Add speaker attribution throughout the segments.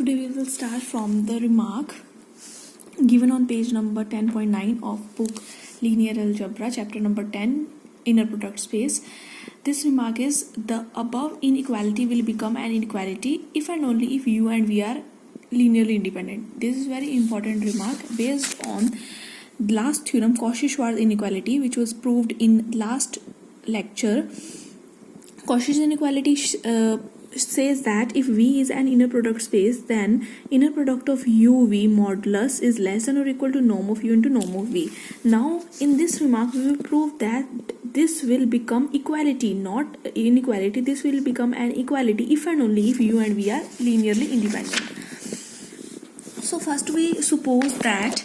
Speaker 1: Today we will start from the remark given on page number 10.9 of book Linear Algebra, chapter number 10, Inner Product Space. This remark is: the above inequality will become an inequality if and only if u and v are linearly independent. This is very important remark based on last theorem, Cauchy-Schwarz inequality, which was proved in last lecture. Cauchy's inequality says that if V is an inner product space, then inner product of UV modulus is less than or equal to norm of U into norm of V. Now, in this remark, we will prove that this will become equality, not inequality. This will become an equality if and only if U and V are linearly independent. So first we suppose that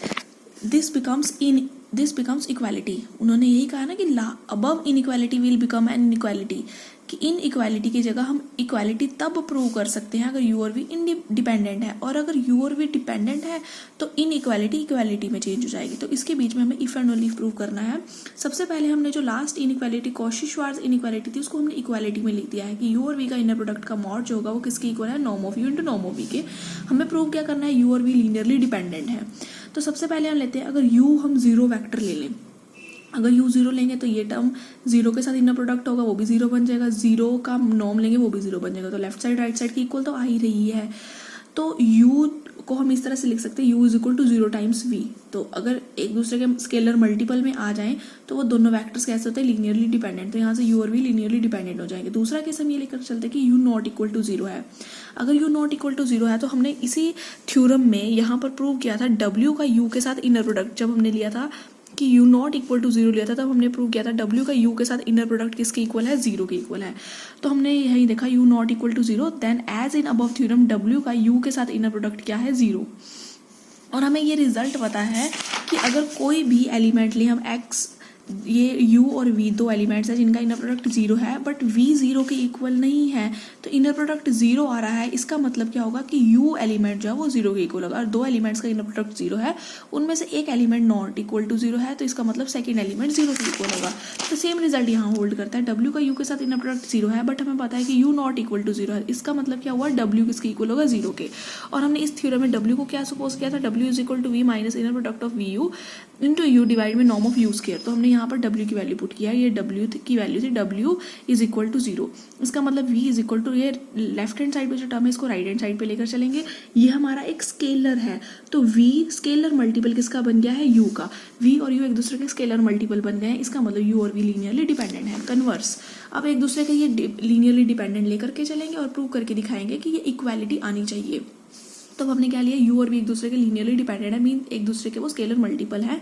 Speaker 1: this becomes equality. उन्होंने यही कहा ना कि above inequality will become an inequality, कि इन equality की जगह हम equality तब प्रूव कर सकते हैं अगर यू और वी इंडिपेंडेंट है, और अगर यू और वी डिपेंडेंट है तो इन इक्वालिटी में चेंज हो जाएगी. तो इसके बीच में हमें इफ एंड ओनली प्रूव करना है. सबसे पहले हमने जो लास्ट इनइक्वालिटी कॉशी-श्वार्ट्ज इनइक्वालिटी थी उसको हमने इक्वालिटी में लिख दिया है कि यू और वी का इनर प्रोडक्ट का मॉड जो होगा वो किसके इक्वल है, norm of u into norm of v के. हमें प्रूव क्या करना है, यू और वी लीनियरली डिपेंडेंट है. तो सबसे पहले हम लेते हैं, अगर यू हम जीरो वैक्टर ले लें, अगर यू जीरो लेंगे तो ये टर्म जीरो के साथ इनर प्रोडक्ट होगा, वो भी जीरो बन जाएगा. जीरो का नॉर्म लेंगे वो भी जीरो बन जाएगा. तो लेफ्ट साइड राइट साइड की इक्वल तो आ ही रही है. तो यू को हम इस तरह से लिख सकते हैं, u is equal to zero times v. तो अगर एक दूसरे के स्केलर मल्टीपल में आ जाएं तो वो दोनों वैक्टर्स कैसे होते हैं, लीनियरली डिपेंडेंट. तो यहाँ से यू और वी लीनियरली डिपेंडेंट हो जाएंगे. दूसरा केस हम ये लेकर चलते हैं कि u not equal to zero है. अगर u not equal to zero है तो हमने इसी थ्योरम में यहाँ पर प्रूव किया था डब्ल्यू का यू के साथ इनर प्रोडक्ट. जब हमने लिया था कि u not equal to zero लिया था तब हमने प्रूव किया था डब्ल्यू का यू के साथ इनर प्रोडक्ट किसके इक्वल है, जीरो के इक्वल है. तो हमने यही देखा u not equal to zero, then as in above theorem डब्ल्यू का यू के साथ इनर प्रोडक्ट क्या है, जीरो. और हमें ये रिजल्ट पता है कि अगर कोई भी एलिमेंट ले, हम एक्स, ये यू और वी दो एलिमेंट्स हैं जिनका इनर प्रोडक्ट जीरो है बट वी जीरो के इक्वल नहीं है, तो इनर प्रोडक्ट जीरो आ रहा है. इसका मतलब क्या होगा कि यू एलिमेंट जो है वो जीरो के इक्वल होगा. और दो एलिमेंट्स का इनर प्रोडक्ट जीरो है, उनमें से एक element not equal to zero है, तो इसका मतलब सेकंड एलिमेंट जीरो के इक्वल होगा. तो सेम रिजल्ट यहाँ होल्ड करता है. डब्ल्यू का यू के साथ इनर प्रोडक्ट जीरो है बट हमें पता है कि u not equal to zero है. इसका मतलब क्या हुआ, डब्ल्यू किसके इक्वल होगा, जीरो के. और हमने इस थ्योरम में डब्ल्यू को क्या सपोज किया था, डब्ल्यू is equal to v minus inner product of v u into u divide में नॉर्म ऑफ यू स्क्वायर. तो हमने यहाँ पर डब्ल्यू की वैल्यू पुट किया है. ये डब्ल्यू की वैल्यू थी डब्ल्यू इज इक्वल टू जीरो. इसका मतलब वी इज इक्वल टू, ये लेफ्ट हैंड साइड पे जो टर्म है इसको राइट हैंड साइड पे लेकर चलेंगे. ये हमारा एक स्केलर है, तो वी स्केलर मल्टीपल किसका बन गया है, यू का. वी और यू एक दूसरे के स्केलर मल्टीपल बन गए हैं. इसका मतलब यू और वी लीनियरली डिपेंडेंट है. कन्वर्स, अब एक दूसरे के ये लीनियरली डिपेंडेंट लेकर के चलेंगे और प्रूव करके दिखाएंगे कि ये इक्वालिटी आनी चाहिए. तो हमने क्या लिया, यू और वी एक दूसरे के लीनियरली डिपेंडेंट है, मीन एक दूसरे के वो स्केलर मल्टीपल है.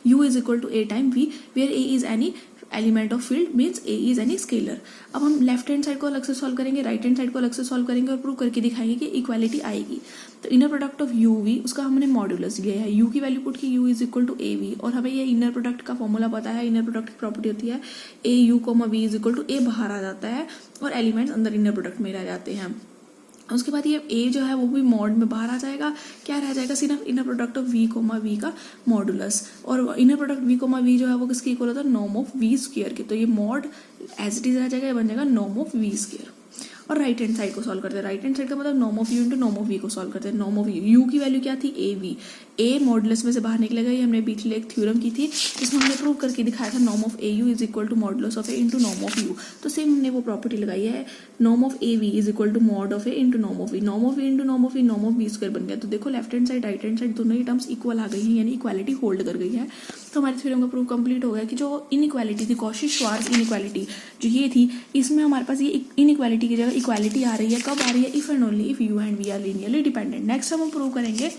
Speaker 1: U is equal to A time v, where a is any element of field means a is any scalar. अब हम लेफ्ट हैंड साइड को अलग से सॉल्व करेंगे, राइट हैंड साइड को अलग से सॉल्व करेंगे और प्रूव करके दिखाएंगे कि इक्वालिटी आएगी. तो inner product of u v, उसका हमने मॉड्यूलस लिया है. यू की वैल्यू पुट की, u is equal to a v, और हमें ये इनर प्रोडक्ट का फॉर्मूला पता है. इनर प्रोडक्ट की प्रॉपर्टी होती है A U comma V is equal to A बाहर आ जाता है और एलिमेंट्स अंदर इनर प्रोडक्ट में रह जाते हैं. उसके बाद ये ए जो है वो भी मॉड में बाहर आ जाएगा. क्या रह जाएगा, सिर्फ inner product of v comma v का मॉडुलस. और inner product v comma v जो है वो किसके इक्वल होता है, नॉर्म ऑफ वी स्क्वायर के. तो ये मॉड एज इट इज रह जाएगा, ये बन जाएगा नॉर्म ऑफ वी स्क्वायर. और राइट हैंड साइड को सॉल्व करते हैं. राइट हैंड साइड का मतलब norm of u into norm of v को सॉल्व करते हैं. नॉर्म ऑफ यू की वैल्यू क्या थी, ए वी. ए मॉडुलस में से बाहर निकलेगा. ये हमने पिछले एक थ्योरम की थी जिसमें हमने प्रूव करके दिखाया था norm of a u is equal to modulus of a into norm of u. तो सेम हमने वो प्रॉपर्टी लगाई है, norm of a v is equal to mod of a into norm of v. Norm of a into norm of v, norm of v square बन गया. तो देखो left hand side right hand side दोनों ही terms equal आ गई हैं, यानी equality hold कर गई है. तो हमारे थ्योरम का प्रूफ कंप्लीट हो गया कि जो इनइक्वालिटी थी, कॉशी-श्वार्ट्ज इनइक्वालिटी जो ये थी, इसमें हमारे पास ये इनइक्वालिटी की जगह इक्वालिटी आ रही है. कब आ रही है, if and only if U and V are linearly dependent. Next हम प्रूव करेंगे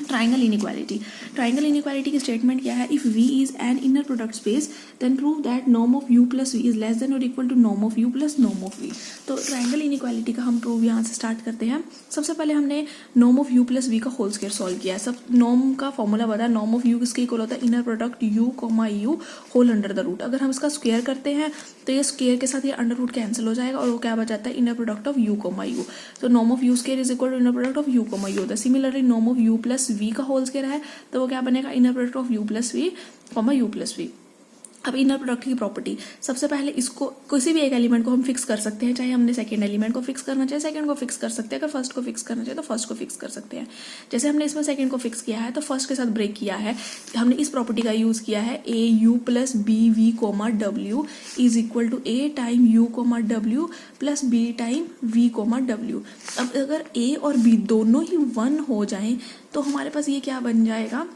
Speaker 1: ट्राइंगल इनइक्वालिटी. ट्राइंगल इनइक्वालिटी की स्टेटमेंट क्या है, if v is an inner product space then prove that norm of u plus v is less than और equal to norm of u plus norm of v. तो triangle inequality का हम prove यहाँ से start करते हैं. सबसे पहले हमने norm of u plus v का होल स्क्वायर सॉल्व किया है. सब नॉर्म का फॉर्मूला बता, नॉर्म ऑफ u किसके इक्वल होता है, inner product u comma u whole under the root. अगर हम इसका स्क्वायर करते हैं तो ये स्क्वायर के साथ ये अंडर रूट कैंसिल हो जाएगा और वो क्या बच जाता है, inner product of u comma u. तो norm of u square is equal to inner product of u comma u होता है. Similarly norm of u plus v का होल स्क्वायर है तो वो क्या बनेगा, inner product of u plus v comma u plus v. अब inner product की प्रॉपर्टी, सबसे पहले इसको किसी भी एक एलिमेंट को हम फिक्स कर सकते हैं, चाहे हमने सेकंड एलिमेंट को फिक्स करना चाहे सेकंड को फिक्स कर सकते हैं, अगर फर्स्ट को फिक्स करना चाहे तो फर्स्ट को फिक्स कर सकते हैं। जैसे हमने इसमें सेकंड को फिक्स किया है तो फर्स्ट के साथ ब्रेक किया है, हमने इस प्रॉपर्टी का यूज किया है A U plus B V comma W is equal to A time U comma W plus B time V comma W. अब अगर ए और बी दोनों ही 1 हो जाएं तो हमारे पास ये क्या बन जाएगा,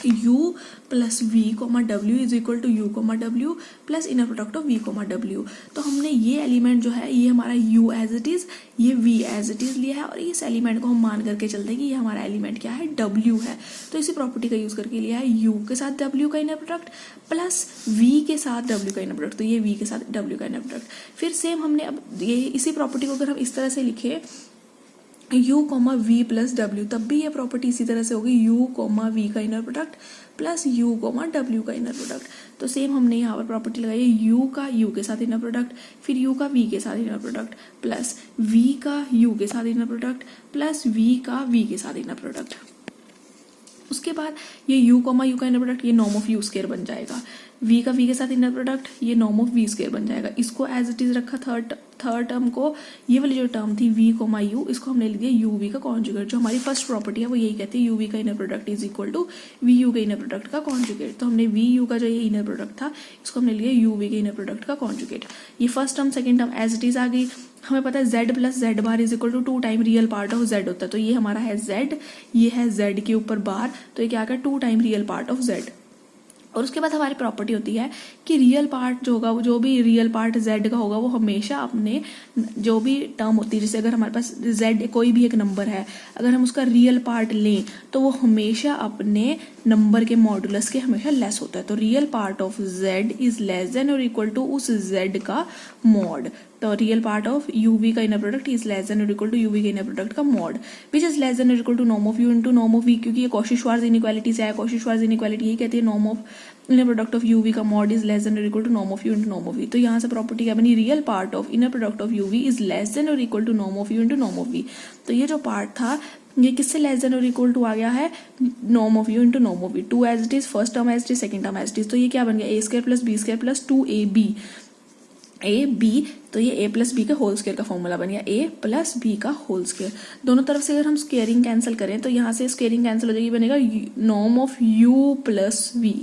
Speaker 1: u plus v comma W is equal to u comma W plus inner product of v comma डब्ल्यू। तो हमने ये एलिमेंट जो है ये हमारा u एज इट इज, ये v एज इट इज लिया है और इस एलिमेंट को हम मान करके चलते हैं कि ये हमारा एलिमेंट क्या है, w है। तो इसी प्रॉपर्टी का यूज करके लिया है u के साथ w का इनर प्रोडक्ट प्लस v के साथ w का इनर प्रोडक्ट, तो ये v के साथ w का इनर प्रोडक्ट। फिर सेम हमने अब ये इसी प्रॉपर्टी को अगर हम इस तरह से लिखे u कोमा वी प्लस डब्ल्यू, तब भी ये प्रॉपर्टी इसी तरह से होगी u कोमा वी का inner product plus u comma w का इनर प्रोडक्ट। तो सेम हमने यहाँ पर प्रॉपर्टी लगाई है u का u के साथ इनर प्रोडक्ट, फिर u का v के साथ इनर प्रोडक्ट प्लस v का u के साथ इनर प्रोडक्ट प्लस v का v के साथ इनर प्रोडक्ट। उसके बाद ये u कोमा u का इनर प्रोडक्ट ये नॉर्म ऑफ u स्क्वायर बन जाएगा, v का v के साथ इनर प्रोडक्ट ये नॉर्म ऑफ v स्क्वायर बन जाएगा। इसको एज इट इज रखा थर्ड टर्म को, ये वाली जो टर्म थी v कोमा u, इसको हमने लिख दिया u v का कॉन्जुगेट। जो हमारी फर्स्ट प्रॉपर्टी है वो यही कहती है u v का inner product is equal to v u के इनर प्रोडक्ट का कॉन्जुगेट। तो हमने v u का जो ये इनर प्रोडक्ट था इसको हमने लिया u v के इनर प्रोडक्ट का कॉन्जुगेट। ये first term second term as it is आ गई। हमें पता है z plus Z bar is equal to 2 time real part of z होता है, तो ये हमारा है z, ये है z के ऊपर बार, तो ये क्या आएगा 2 time real part of z। और उसके बाद हमारी प्रॉपर्टी होती है कि रियल पार्ट जो होगा, जो भी रियल पार्ट z का होगा वो हमेशा अपने जो भी टर्म होती है, जैसे अगर हमारे पास z कोई भी एक नंबर है, अगर हम उसका रियल पार्ट लें तो वो हमेशा अपने नंबर के मॉडुलस के हमेशा लेस होता है। तो real part of z is less than और इक्वल टू उस z का मॉड। तो रियल पार्ट ऑफ uv का inner product is less than और इक्वल टू uv के इनर प्रोडक्ट का mod which is less than और equal to norm of u into norm of v, क्योंकि ये कॉशी-श्वार्ट्ज इनइक्वालिटी से है। कॉशी-श्वार्ट्ज इनइक्वालिटी यही कहती है norm of inner product of uv का मॉड इज लेस देन और equal to norm of u into norm of v। तो यहाँ से प्रॉपर्टी क्या बनी, real part of inner product of uv is less than और equal to norm of u into norm of v। तो ये जो पार्ट था ये किससे लेस देन और इक्वल टू आ गया है, norm of u into norm of v। 2 as it is, first term as it is, second term as it is. तो ये क्या बन गया a square plus b square plus 2ab a b, तो ये ए प्लस बी का whole square का formula बन गया, ए प्लस बी का होल स्क्वायर। दोनों तरफ से अगर हम स्क्वेयरिंग कैंसिल करें तो यहाँ से स्क्वेयरिंग कैंसिल हो जाएगी, बनेगा norm of you plus V,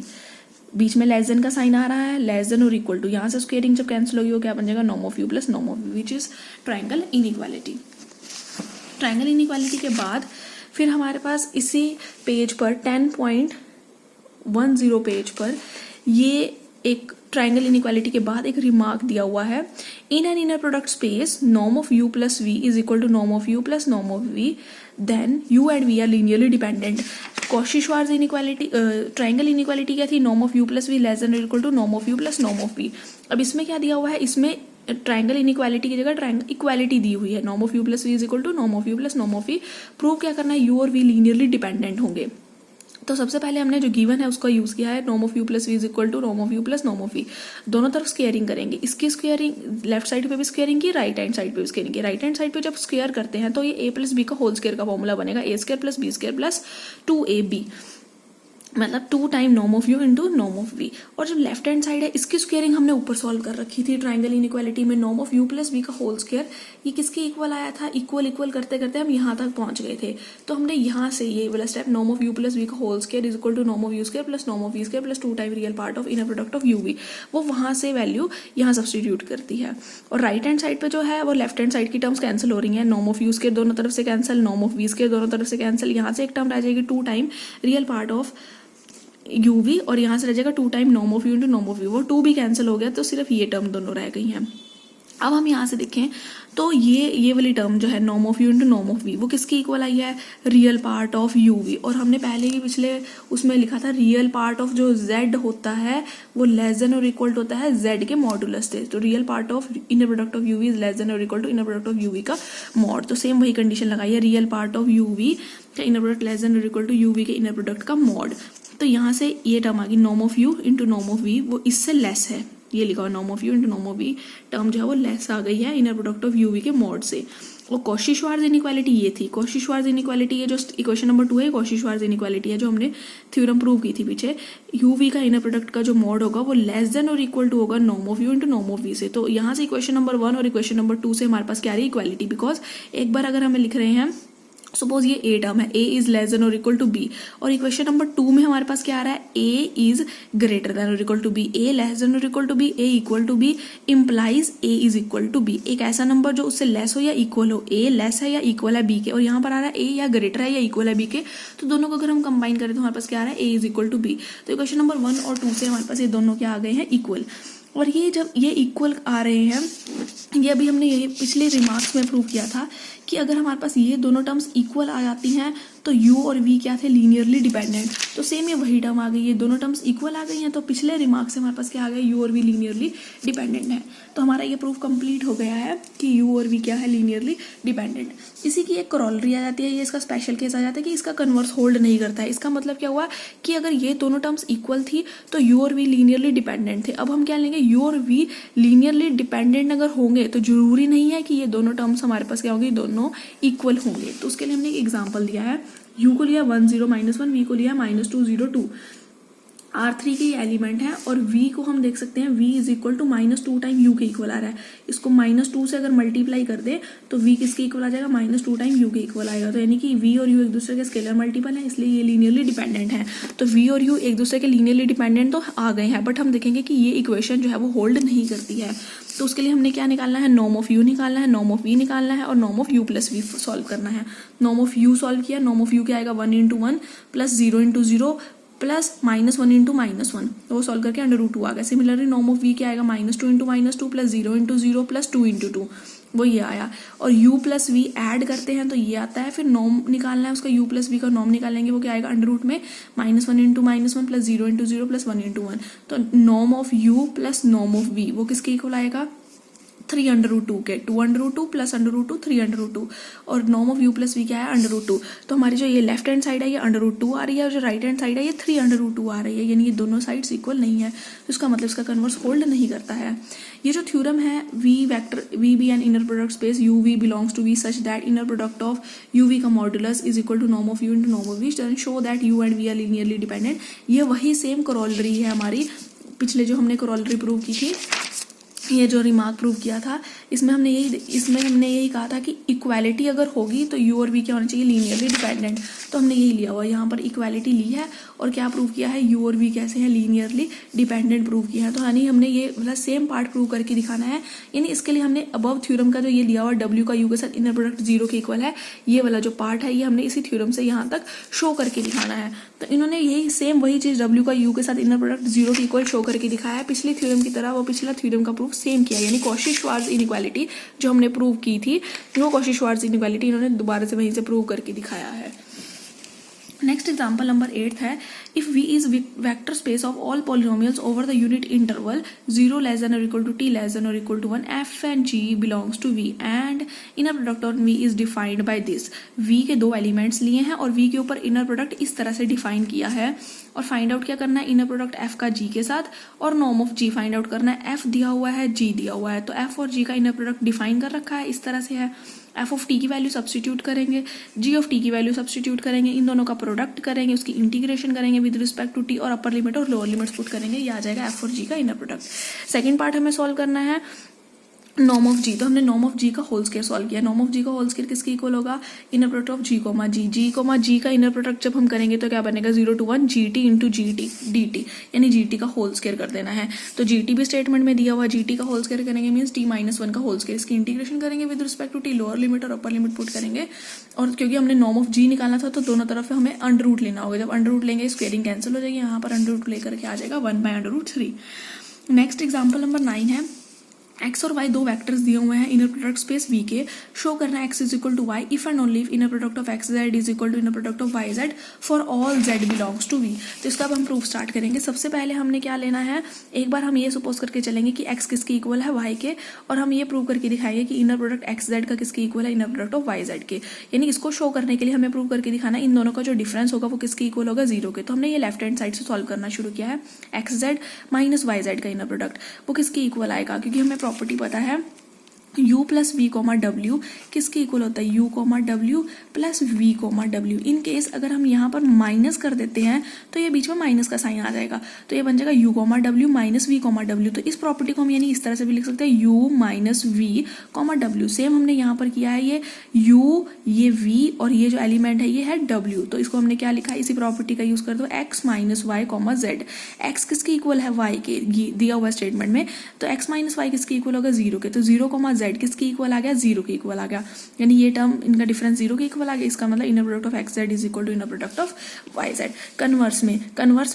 Speaker 1: बीच में लेस देन का साइन आ रहा है, लेस देन और इक्वल टू, यहाँ से स्क्वेयरिंग जब कैंसिल होगी वो क्या बन जाएगा, norm of you plus norm of v which is triangle inequality. Triangle inequality के बाद फिर हमारे पास इसी पेज पर 10.10 पेज पर ये एक ट्राइंगल इनइक्वालिटी के बाद एक रिमार्क दिया हुआ है, in an inner product space norm of u plus v is equal to norm of u plus norm of v, then u and v are linearly dependent. Cauchy Schwarz inequality triangle inequality क्या थी, norm of u plus v less than और equal to norm of u plus norm of v। अब इसमें क्या दिया हुआ है, इसमें ट्राइंगल इनइक्वालिटी की जगह ट्राइंगल इक्वालिटी दी हुई है, norm of u plus v is equal to norm of u plus norm of v। Prove क्या करना है, u और v लीनियरली डिपेंडेंट होंगे। तो सबसे पहले हमने जो गिवन है उसका यूज किया है, norm of u plus v is equal to norm of u plus norm of v। दोनों तरफ स्क्वेयरिंग करेंगे, इसकी स्क्वेयरिंग लेफ्ट साइड पे भी स्क्वेयरिंग की, राइट हैंड साइड पे भी स्क्वेयरिंग की। राइट हैंड साइड पे जब स्क्वेयर करते हैं तो ये a प्लस b का होल स्क्वेयर का फॉर्मूला बनेगा, a square plus b square plus 2ab, मतलब 2 time norm of u into norm of v। और जब लेफ्ट हैंड साइड है इसकी स्क्वेयरिंग हमने ऊपर सॉल्व कर रखी थी ट्राइंगल इनइक्वालिटी में, norm of u plus v का होल स्क्वेयर ये किसके इक्वल आया था, इक्वल करते करते हम यहाँ तक पहुंच गए थे। तो हमने यहाँ से ये वाला step norm of u plus v का whole square is equal to norm of u square plus norm of v square plus 2 time real part of inner product of uv, वो वहाँ से वैल्यू यहाँ सब्सटीट्यूट करती है। और right hand side पे जो है वो लेफ्ट हैंड साइड की टर्म्स कैंसिल हो रही है, नॉर्म ऑफ u स्क्वेयर दोनों तरफ से cancel, norm of v square दोनों तरफ से कैंसिल, यहाँ से एक टर्म रह जाएगी 2 time real part of uv और यहाँ से रह जाएगा 2 time norm of u into norm of v, वो 2 भी कैंसिल हो गया तो सिर्फ ये टर्म दोनों रह गई हैं। अब हम यहाँ से देखें तो ये वाली टर्म जो है norm of u into norm of v वो किसकी इक्वल आई है, रियल पार्ट ऑफ uv। और हमने पहले ही पिछले उसमें लिखा था रियल पार्ट ऑफ जो z होता है वो लेस देन और इक्वल होता है z के मॉडुलस से। तो real part of inner product of uv is less than और equal to inner product of uv का मॉड। तो सेम वही कंडीशन लगाई है, रियल पार्ट ऑफ uv का इनर प्रोडक्ट लेस देन और इक्वल टू uv के इनर प्रोडक्ट का मॉड। तो यहाँ से ये टर्म आ गई norm of u into norm of v, वो इससे लेस है, ये लिखा हुआ norm of u into norm of v term जो है वो लेस आ गई है इनर प्रोडक्ट ऑफ uv के मॉड से। और कॉशी-श्वार्ज़ इनइक्वालिटी ये थी। कॉशी-श्वार्ज़ इनइक्वालिटी ये जो इक्वेशन नंबर 2 है, कॉशी-श्वार्ज़ इनइक्वालिटी है जो हमने थ्योरम प्रूव की थी पीछे। यू वी का इनर प्रोडक्ट का जो मॉड होगा वो लेस देन और इक्वल टू होगा norm of u into norm of v से। तो यहाँ से इक्वेशन नंबर 1 और इक्वेशन नंबर 2 से हमारे पास क्या आ रही है, इक्वालिटी। बिकॉज एक बार अगर हमें लिख रहे हैं, सपोज ये ए टर्म है, ए इज लेस देन और इक्वल टू बी, और इक्वेशन नंबर 2 में हमारे पास क्या आ रहा है, ए इज ग्रेटर देन और equal to B, A less than और equal to B, A equal to B implies A is equal to B. एक ऐसा नंबर जो उससे लेस हो या इक्वल हो, ए लेस है या इक्वल है बी के, और यहाँ पर आ रहा है ए या ग्रेटर है या इक्वल है बी के, तो दोनों को अगर हम कंबाइन करें तो हमारे पास क्या आ रहा है, A is equal to B. तो इक्वेशन नंबर 1 और 2 से हमारे पास ये दोनों क्या आ गए हैं, इक्वल। और ये जब ये इक्वल आ रहे हैं, ये अभी हमने ये पिछले रिमार्क्स में प्रूव किया था कि अगर हमारे पास ये दोनों टर्म्स इक्वल आ जाती हैं तो u और v क्या थे, लीनियरली डिपेंडेंट। तो सेम ये वही टर्म आ गई, ये दोनों टर्म्स इक्वल आ गई हैं, तो पिछले रिमार्क से हमारे पास क्या आ गया, u और v लीनियरली डिपेंडेंट है। तो हमारा ये प्रूफ कंप्लीट हो गया है कि u और v क्या है, लीनियरली डिपेंडेंट। इसी की एक करोलरी आ जाती है, ये इसका स्पेशल केस आ जाता है कि इसका कन्वर्स होल्ड नहीं करता है। इसका मतलब क्या हुआ कि अगर ये दोनों टर्म्स इक्वल थी तो u और v लीनियरली डिपेंडेंट थे। अब हम क्या लेंगे, u और v लीनियरली डिपेंडेंट अगर होंगे तो जरूरी नहीं है कि ये दोनों टर्म्स हमारे पास क्या होंगे, दोनों इक्वल होंगे। तो उसके लिए हमने एक एग्जाम्पल दिया है, u को लिया 1 0 -1, v को लिया -2 0 2। R3 के एलिमेंट है और v को हम देख सकते हैं v is equal to -2 time u के इक्वल आ रहा है। इसको -2 से अगर मल्टीप्लाई कर दे तो v किसके इक्वल आ जाएगा, -2 टाइम u के इक्वल आएगा। तो यानी कि v और u एक दूसरे के स्केलर मल्टीपल है, इसलिए ये लीनियरली डिपेंडेंट है। तो v और u एक दूसरे के लीनियरली डिपेंडेंट तो आ गए हैं, बट हम देखेंगे कि ये इक्वेशन जो है वो होल्ड नहीं करती है। तो उसके लिए हमने क्या निकालना है, नॉर्म ऑफ u निकालना है, नॉर्म ऑफ v निकालना है और norm of u plus v solve करना है। नॉर्म ऑफ u सॉल्व किया, नॉर्म ऑफ u क्या आएगा, 1 × 1 प्लस 0 × 0 प्लस -1 × -1, तो वो सॉल्व करके √2 आ गया। सिमिलरली नॉर्म ऑफ v क्या आएगा, -2 × -2 प्लस 0 × 0 प्लस 2 × 2, वो ये आया। और u प्लस v ऐड करते हैं तो ये आता है। फिर नॉर्म निकालना है उसका, u प्लस v का नॉर्म निकालेंगे, वो क्या आएगा, √ में -1 × -1 प्लस 0 × 0 प्लस 1 × 1। तो norm of u plus norm of v वो किसके इक्वल आएगा, 3√2 के, 2√2 प्लस √2 3√2, और norm of u plus v क्या है, √2। तो हमारी जो ये लेफ्ट हैंड साइड है ये √2 आ रही है और जो राइट हैंड साइड है ये 3√2 आ रही है, यानी ये दोनों साइड्स इक्वल नहीं है। तो इसका मतलब इसका कन्वर्स होल्ड नहीं करता है। ये जो थ्योरम है v vector v be an inner product space u v belongs to v such that inner product of u v का modulus is equal to norm of u into norm of v doesn't show that u and v are linearly dependent। ये वही same corollary है हमारी, पिछले जो हमने corollary prove की थी, ये जो रिमार्क प्रूव किया था, इसमें हमने यही कहा था कि इक्वालिटी अगर होगी तो u और v क्या होना चाहिए, लीनियरली डिपेंडेंट। तो हमने यही लिया हुआ, यहाँ पर इक्वालिटी ली है और क्या प्रूव किया है, u और v कैसे हैं, लीनियरली डिपेंडेंट प्रूव किया है। तो यानी हमने ये वाला सेम पार्ट प्रूव करके दिखाना है। यानी इसके लिए हमने अबव थ्योरम का जो ये लिया हुआ w का u के साथ इनर प्रोडक्ट 0 के इक्वल है, ये वाला जो पार्ट है ये हमने इसी थ्योरम से यहाँ तक शो करके दिखाना है। तो इन्होंने यही सेम वही चीज़ w का u के साथ इनर प्रोडक्ट 0 के इक्वल शो करके दिखाया है। पिछले थ्योरम की तरह वो पिछला थ्योरम का प्रूफ सेम किया, यानी कॉशी-श्वार्ज़ इनइक्वालिटी जो हमने प्रूव की थी वो कॉशी-श्वार्ज़ इनइक्वालिटी इन्होंने दोबारा से वहीं से प्रूव करके दिखाया है। नेक्स्ट एग्जाम्पल नंबर 8 है, if v is vector space of all polynomials over the unit interval 0 less than और equal to t less than और equal to 1, f and g belongs to v and inner product on v is defined by this. v के दो elements लिए हैं और v के ऊपर inner product इस तरह से डिफाइन किया है, और फाइंड आउट क्या करना है, इनर प्रोडक्ट f का g के साथ और norm of g find out करना है। f दिया हुआ है, g दिया हुआ है, तो f और g का इनर प्रोडक्ट डिफाइन कर रखा है, इस तरह से है। f ऑफ t की वैल्यू सब्सटीट्यूट करेंगे, g ऑफ t की वैल्यू सब्सटीट्यूट करेंगे, इन दोनों का प्रोडक्ट करेंगे, उसकी इंटीग्रेशन करेंगे विद रिस्पेक्ट टू t और अपर लिमिट और लोअर लिमिट्स पुट करेंगे, ये आ जाएगा f और g का इनर प्रोडक्ट। सेकंड पार्ट हमें सॉल्व करना है नॉर्म ऑफ जी। तो हमने नॉर्म ऑफ जी का होल स्क्वायर सॉल्व किया। नॉर्म ऑफ जी का होल स्क्वायर किसके इक्वल होगा, inner product of G comma G. G comma G का इनर प्रोडक्ट जब हम करेंगे तो क्या बनेगा, 0 to 1 G T into G T D T, यानी जी टी का होल स्क्वायर कर देना है। तो जी टी भी स्टेटमेंट में दिया हुआ, जी टी का होल स्क्वायर करेंगे मीन्स t -1 का होल स्क्वायर, इसकी इंटीग्रेशन करेंगे with respect to t, lower limit और अपर लिमिट पुट करेंगे। और क्योंकि हमने नॉर्म ऑफ जी निकालना था तो दोनों तरफ हमें अंडर रूट लेना होगा। जब अंडर रूट लेंगे स्क्वेयरिंग कैंसिल हो जाएगी, यहाँ पर अंडर रूट लेकर के आ जाएगा 1/√3। नेक्स्ट एग्जाम्पल नंबर 9 है, x और y दो वेक्टर्स दिए हुए हैं इनर प्रोडक्ट स्पेस v के, शो करना है x is equal to y if and only if inner product of x z is equal to inner product of y z for all z belongs to v। तो इसका अब हम proof start करेंगे। सबसे पहले हमने क्या लेना है, एक बार हम ये सपोज करके चलेंगे कि x किसके इक्वल है, y के, और हम ये प्रूव करके दिखाएंगे कि इनर प्रोडक्ट x z का किसके इक्वल है, inner product of y z के। यानी इसको शो करने के लिए हमें प्रूव करके दिखाना है इन दोनों का जो डिफरेंस होगा वो किसके इक्वल होगा, 0 के। तो हमने ये लेफ्ट हैंड साइड से सॉल्व करना शुरू किया है। x z minus y z का इनर प्रोडक्ट वो किसके इक्वल आएगा, क्योंकि हमें प्रॉपर्टी पता है u plus V comma W किसके इक्वल होता है, u comma W plus V comma W. In case अगर हम यहाँ पर माइनस कर देते हैं तो ये बीच में माइनस का साइन आ जाएगा, तो ये बन जाएगा u comma W minus v comma W. तो इस प्रॉपर्टी को हम यानी इस तरह से भी लिख सकते हैं u माइनस वी कॉमा डब्ल्यू। सेम हमने यहाँ पर किया है, ये u, ये v और ये जो एलिमेंट है ये है w, तो इसको हमने क्या लिखा है, इसी प्रॉपर्टी का यूज कर दो, x minus y comma z. x किसके इक्वल है, y के दिया हुआ स्टेटमेंट में, तो x माइनस वाई किसके इक्वल होगा, 0 के, तो 0 कॉमा जेड किसके इक्वल आ गया, 0 के इक्वल आ गया, यानी ये टर्म इनका डिफरेंस 0 के इक्वल आ गया। इसका मतलब inner product of x z is equal to inner product of y z. Converse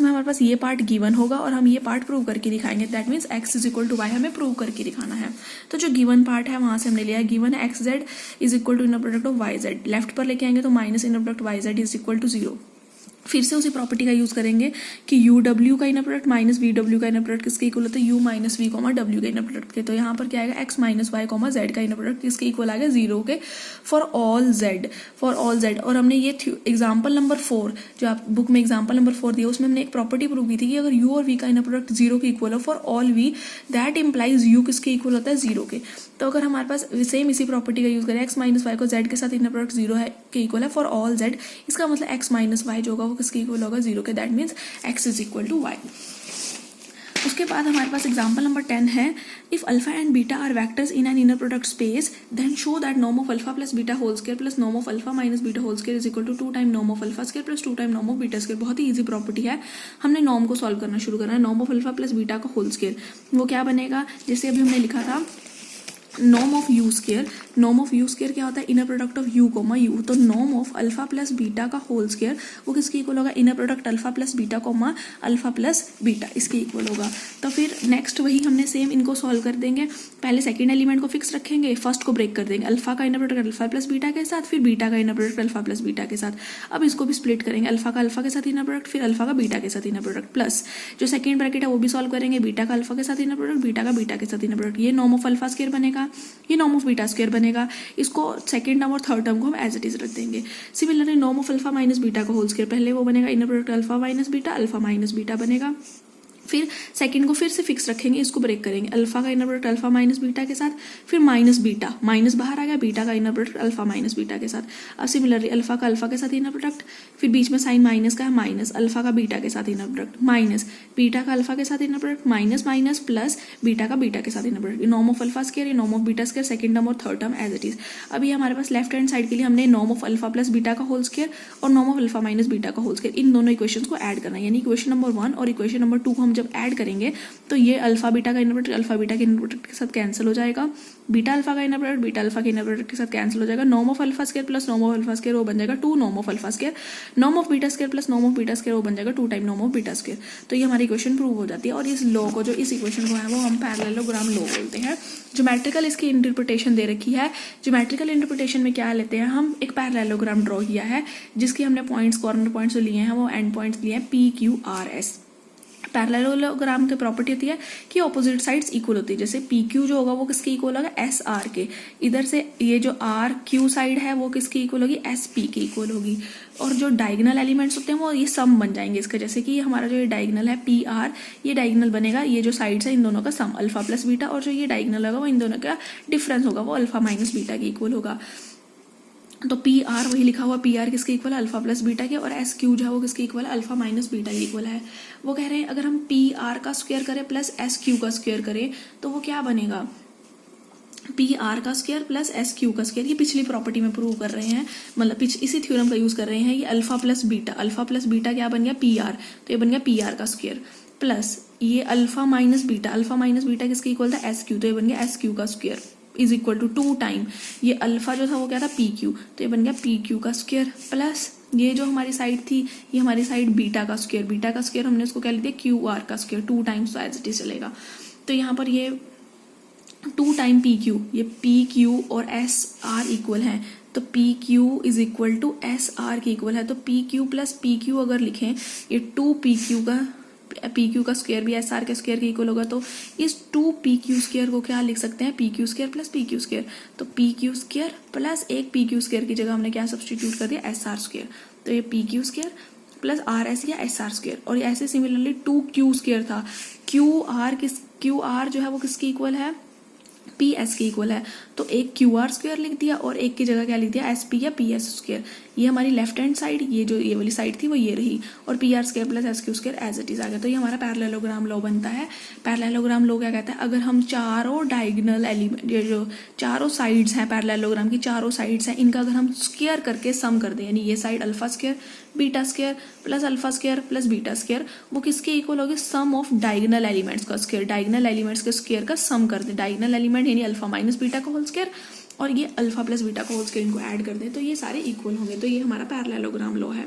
Speaker 1: में हमारे पास ये पार्ट गिवन होगा और हम ये पार्ट प्रूव करके दिखाएंगे, that means x is equal to y हमें प्रूव करके दिखाना है। तो जो गिवन पार्ट है वहां से हमने लिया है, गिवन है x z is equal to inner product of y z, left पर लेके आएंगे तो minus inner product y z is equal to 0। फिर से उसी प्रॉपर्टी का यूज करेंगे कि यू डब्ल्यू का इनर प्रोडक्ट माइनस वी डब्ल्यू का इनर प्रोडक्ट किसके इक्वल होता है, यू माइनस वी कॉमा डब्ल्यू का इनर प्रोडक्ट के। तो यहाँ पर क्या आएगा, x minus y comma Z का इनर प्रोडक्ट किसके इक्वल आ गया, 0 के, फॉर ऑल जेड। और हमने ये एग्जाम्पल नंबर 4 जो आप बुक में एग्जाम्पल नंबर 4 दिया उसमें हमने एक प्रॉपर्टी प्रूव की थी कि अगर यू और वी का इनर प्रोडक्ट 0 के इक्वल हो for all v, that implies u किसके इक्वल होता है, 0 के। तो अगर हमारे पास सेम इसी प्रॉपर्टी का यूज करें, एक्स माइनस वाई को जेड के साथ इनर प्रोडक्ट 0 है के इक्वल है फॉर ऑल जेड, इसका मतलब एक्स माइनस वाई जो होगा वो किसके इक्वल होगा, 0 के, that means x is equal to y. उसके बाद हमारे पास एग्जाम्पल नंबर 10 है, if alpha and beta are vectors in an inner product space then show that norm of alpha plus beta whole square plus norm of alpha minus beta whole square is equal to 2 time norm of alpha square plus 2 time norm of beta square. बहुत ही easy property है, हमने norm को solve करना शुरू करना है। Norm of alpha plus beta का होल स्क्वायर वो क्या बनेगा, जैसे अभी हमने लिखा था norm of you square. Norm of you square क्या होता है, inner product of U comma U, तो norm of alpha plus beta का होल स्क्वायर वो किसके इक्वल होगा, inner product alpha plus beta comma alpha plus beta, इसके equal होगा। तो फिर नेक्स्ट वही हमने सेम इनको सॉल्व कर देंगे, पहले सेकंड एलिमेंट को फिक्स रखेंगे, फर्स्ट को ब्रेक कर देंगे, अल्फा का inner product alpha plus beta के साथ, फिर बीटा का inner product alpha plus beta के साथ। अब इसको भी स्प्लिट करेंगे, अल्फा का अल्फा के साथ इनर प्रोडक्ट, फिर अल्फा का बीटा के साथ इनर प्रोडक्ट, प्लस जो सेकंड ब्रैकेट है वो भी सॉल्व करेंगे, बीटा का अल्फा के साथ इनर प्रोडक्ट, बीटा का बीटा के साथ इनर प्रोडक्ट। ये नॉर्म ऑफ अल्फा स्क्वायर बनेगा, ये नॉर्म ऑफ बीटा स्क्वायर बनेगा। इसको सेकंड टर्म और थर्ड टर्म को हम एज इट इज रख देंगे। Similarly norm of alpha minus beta का होल स्क्वायर, पहले वो बनेगा inner product alpha minus beta, alpha minus beta बनेगा। फिर सेकंड को फिर से फिक्स रखेंगे, इसको ब्रेक करेंगे, अल्फा का inner product alpha minus beta के साथ, फिर माइनस बीटा, माइनस बाहर आ गया, बीटा का inner product alpha minus beta के साथ। अब सिमिलरली अल्फा का अल्फा के साथ इनर प्रोडक्ट, फिर बीच में साइन माइनस का है, माइनस अल्फा का बीटा के साथ इनर प्रोडक्ट, माइनस बीटा का अल्फा के साथ inner product, minus minus plus beta का बीटा के साथ inner product. Norm of alpha square, norm of beta square, second term और third term as it is. अभी हमारे पास लेफ्ट हैंड साइड के लिए हमने norm of alpha plus beta का होल स्क्वायर और norm of alpha minus beta का होल स्क्वायर, इन दोनों इक्वेशंस को ऐड करना है, यानी इक्वेशन नंबर 1 और इक्वेशन नंबर 2 को हम जब ऐड करेंगे तो ये अल्फा बीटा का इनर प्रोडक्ट अल्फा बीटा के इनर प्रोडक्ट के साथ कैंसिल हो जाएगा, बीटा अल्फा का इनर प्रोडक्ट बीटा अल्फा के इनर प्रोडक्ट के साथ कैंसिल हो जाएगा। Norm of alpha square plus norm of alpha square वो बन जाएगा 2 norm of alpha square, norm of beta square plus norm of beta square वो बन जाएगा 2 time norm of beta square. तो ये हमारी इक्वेशन प्रूव हो जाती है। और इस लॉ को, जो इस इक्वेशन को है वो हम पैरेललोग्राम लॉ बोलते हैं। ज्योमेट्रिकल इसकी इंटरप्रिटेशन दे रखी है। ज्योमेट्रिकल इंटरप्रिटेशन में क्या लेते हैं, हम एक पैरेललोग्राम ड्रॉ किया है जिसके हमने पॉइंट्स, कॉर्नर पॉइंट्स जो लिए हैं वो एंड पॉइंट्स लिए हैं P Q R S. Parallelogram की प्रॉपर्टी होती है कि ऑपोजिट साइड्स इक्वल होती है, जैसे पी क्यू जो होगा वो किसके इक्वल होगा, एस आर के। इधर से ये जो आर क्यू साइड है वो किसकी इक्वल होगी, एस पी के इक्वल होगी। और जो डायगोनल एलिमेंट्स होते हैं वो ये सम बन जाएंगे इसके, जैसे कि हमारा जो ये डायगोनल है पी आर, ये डायगोनल बनेगा, ये जो साइड्स है इन दोनों का सम अल्फा प्लस बीटा, और जो ये डायगोनल होगा वो इन दोनों का डिफरेंस होगा, वो अल्फा माइनस बीटा के इक्वल होगा। तो पी आर वही लिखा हुआ, पी आर किसके इक्वल है, अल्फा प्लस बीटा के, और एस क्यू जो है वो किसके इक्वल है, अल्फा माइनस बीटा के इक्वल है। वो कह रहे हैं अगर हम पी आर का स्क्वायर करें प्लस एस क्यू का स्क्वायर करें तो वो क्या बनेगा, पी आर का स्क्वायर प्लस एस क्यू का स्क्वायर। ये पिछली प्रॉपर्टी में प्रूव कर रहे हैं, मतलब इसी थ्योरम का यूज कर रहे हैं। ये अल्फा प्लस बीटा क्या बन गया, पी आर, तो ये बन गया पी आर का स्क्वायर, प्लस ये अल्फा माइनस बीटा किसके इक्वल था, एस क्यू, तो ये बन गया एस क्यू का square is equal to 2 time ये अल्फा जो था वो क्या था, पी क्यू, तो ये बन गया पी क्यू का स्क्वायर, प्लस ये जो हमारी साइड थी ये हमारी साइड बीटा का स्क्वायर हमने उसको क्या लिख दिया, क्यू आर का स्क्वायर, 2 टाइम्स, तो एज इट इज चलेगा। तो यहाँ पर ये 2 टाइम पी क्यू, ये पी क्यू और एस आर इक्वल है, तो p q is equal to s r के इक्वल है। तो p q plus p q अगर लिखें, ये 2 पी क्यू का स्क्वायर भी एस आर के स्क्वायर के इक्वल होगा, तो इस 2 पी क्यू स्क्वायर को क्या लिख सकते हैं, P Q square plus p Q square. तो पी क्यू स्क्वायर प्लस एक पी क्यू स्क्वायर की जगह हमने क्या सब्सटीट्यूट कर दिया, एस आर स्क्वायर, तो ये p Q square plus R S या एस आर स्क्वायर। और ऐसे सिमिलरली 2 क्यू स्क्वायर था, क्यू आर जो है वो किसके इक्वल है, पी एस के इक्वल है, तो एक क्यू आर स्क्वायर लिख दिया और एक की जगह क्या लिख दिया, एस पी या पी एस स्क्वायर। ये हमारी लेफ्ट हैंड साइड, ये जो ये वाली साइड थी वो ये रही, और P R square plus S Q square as it is आ गया। तो ये हमारा पैरेललोग्राम लॉ बनता है। पैरेललोग्राम लॉ क्या कहता है, अगर हम चारों डायगोनल एलिमेंट, ये जो चारों साइड्स हैं पैरेललोग्राम की, चारों साइड्स हैं, इनका अगर हम स्क्वायर करके सम कर दें, यानी ये side alpha square beta square plus alpha square plus beta square, वो किसके इक्वल होगी, सम ऑफ डायगोनल एलिमेंट्स का स्क्वायर, डायगोनल एलिमेंट्स के स्क्वायर का सम कर दें। डायगोनल एलिमेंट यानी अल्फा माइनस बीटा का होल स्क्वायर और ये अल्फा प्लस बीटा का होल स्क्वायर, इनको ऐड कर दें तो ये सारे इक्वल होंगे। तो ये हमारा पैरेललोग्राम लॉ है।